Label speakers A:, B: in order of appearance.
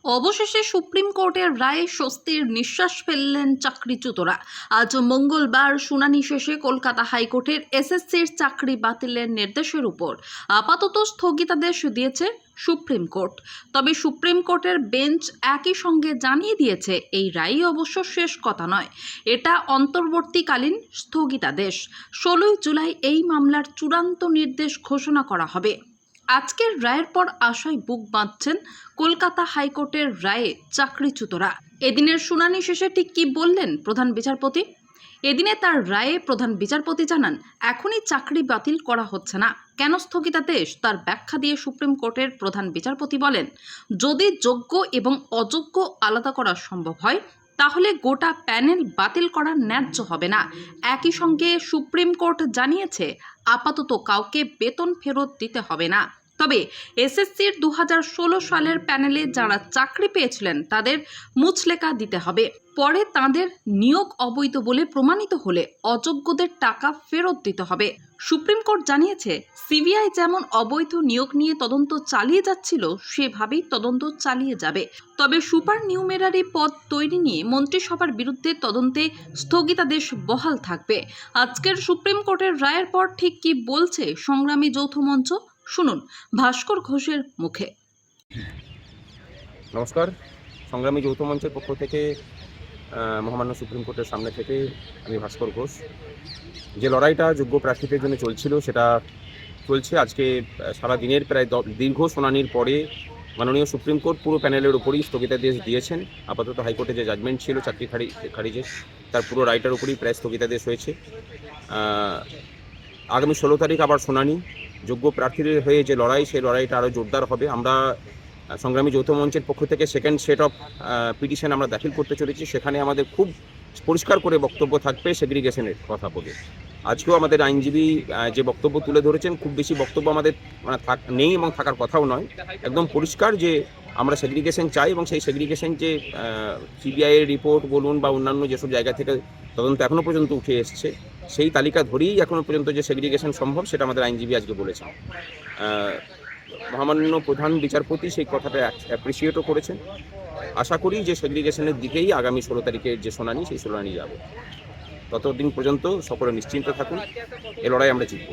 A: অবশেষে সুপ্রিম কোর্টের রায়ে স্বস্তির নিঃশ্বাস ফেললেন চাকরিচ্যুতরা। আজ মঙ্গলবার শুনানি শেষে কলকাতা হাইকোর্টের এসএসসির চাকরি বাতিলের নির্দেশের উপর আপাতত স্থগিতাদেশ দিয়েছে সুপ্রিম কোর্ট। তবে সুপ্রিম কোর্টের বেঞ্চ একই সঙ্গে জানিয়ে দিয়েছে, এই রায় অবশ্য শেষ কথা নয়, এটা অন্তর্বর্তীকালীন স্থগিতাদেশ। 16 জুলাই এই মামলার চূড়ান্ত নির্দেশ ঘোষণা করা হবে। আজকের রায়ের পর আশায় বুক বাঁধছেন কলকাতা হাইকোর্টের রায়ে চাকরিচ্যুতরা। এদিনের শুনানি শেষে ঠিক কি বললেন প্রধান বিচারপতি? এদিনে তার রায়ে প্রধান বিচারপতি জানান, এখনই চাকরি বাতিল করা হচ্ছে না। কেন স্থগিতাদেশ তার ব্যাখ্যা দিয়ে সুপ্রিম কোর্টের প্রধান বিচারপতি বলেন, যদি যোগ্য এবং অযোগ্য আলাদা করা সম্ভব হয় তাহলে গোটা প্যানেল বাতিল করা ন্যায্য হবে না। একই সঙ্গে সুপ্রিম কোর্ট জানিয়েছে, আপাতত কাউকে বেতন ফেরত দিতে হবে না। তবে এসএসসির 2016 সালের প্যানেলে যারা চাকরি পেয়েছিলেন তাদের মুচলেকা দিতে হবে। পরে তাদের নিয়োগ অবৈধ বলে প্রমাণিত হলে অযোগ্যদের টাকা ফেরত দিতে হবে। সুপ্রিম কোর্ট জানিয়েছে, সিবিআই যেমন অবৈধ নিয়োগ নিয়ে তদন্ত চালিয়ে যাচ্ছিল সেভাবেই তদন্ত চালিয়ে যাবে। তবে সুপার নিউমেরারি পদ তৈরি নিয়ে মন্ত্রিসভার বিরুদ্ধে তদন্তে স্থগিতাদেশ বহাল থাকবে। আজকের সুপ্রিম কোর্টের রায়ের পর ঠিক কি বলছে সংগ্রামী যৌথ মঞ্চ, শুনুন ভাস্কর ঘোষের মুখে।
B: নমস্কার। সংগ্রামী যৌথ মঞ্চের পক্ষ থেকে মহামান্য সুপ্রিম কোর্টের সামনে থেকে আমি ভাস্কর ঘোষ। যে লড়াইটা যোগ্য প্রার্থীদের জন্য চলছিল সেটা চলছে। আজকে সারা দিনের প্রায় দীর্ঘ শুনানির পরে মাননীয় সুপ্রিম কোর্ট পুরো প্যানেলের উপরই স্থগিতাদেশ দিয়েছেন। আপাতত হাইকোর্টে যে জাজমেন্ট ছিল চাকরি খারিজের, তার পুরো রায়টার উপরই প্রায় স্থগিতাদেশ হয়েছে। আগামী 16 তারিখ আবার শুনানি। যোগ্য প্রার্থীদের হয়ে যে লড়াই, সেই লড়াইটা আরও জোরদার হবে। আমরা সংগ্রামী যৌথ মঞ্চের পক্ষ থেকে সেকেন্ড সেট অফ পিটিশন আমরা দাখিল করতে চলেছি। সেখানে আমাদের খুব পরিষ্কার করে বক্তব্য থাকবে সেগ্রিগেশনের কথা বলে। আজকেও আমাদের আইনজীবী যে বক্তব্য তুলে ধরেছেন, খুব বেশি বক্তব্য আমাদের নেই এবং থাকার কথাও নয়। একদম পরিষ্কার যে আমরা সেগ্রিগেশন চাই এবং সেই সেগ্রিগেশন যে সিবিআইয়ের রিপোর্ট বলুন বা অন্যান্য যেসব জায়গা থেকে তদন্ত এখনও পর্যন্ত উঠে এসছে, সেই তালিকা ধরেই এখনও পর্যন্ত যে সেগ্রিগেশন সম্ভব সেটা আমাদের আইনজীবী আজকে বলেছেন। মহামান্য প্রধান বিচারপতি সেই কথাটা অ্যাপ্রিসিয়েটও করেছেন। আশা করি যে সেগ্রিগেশনের দিকেই আগামী 16 তারিখের যে শুনানি, সেই শুনানি যাবে। ততদিন পর্যন্ত সকলে নিশ্চিন্ত থাকুন, এ লড়াই আমরা জিতব।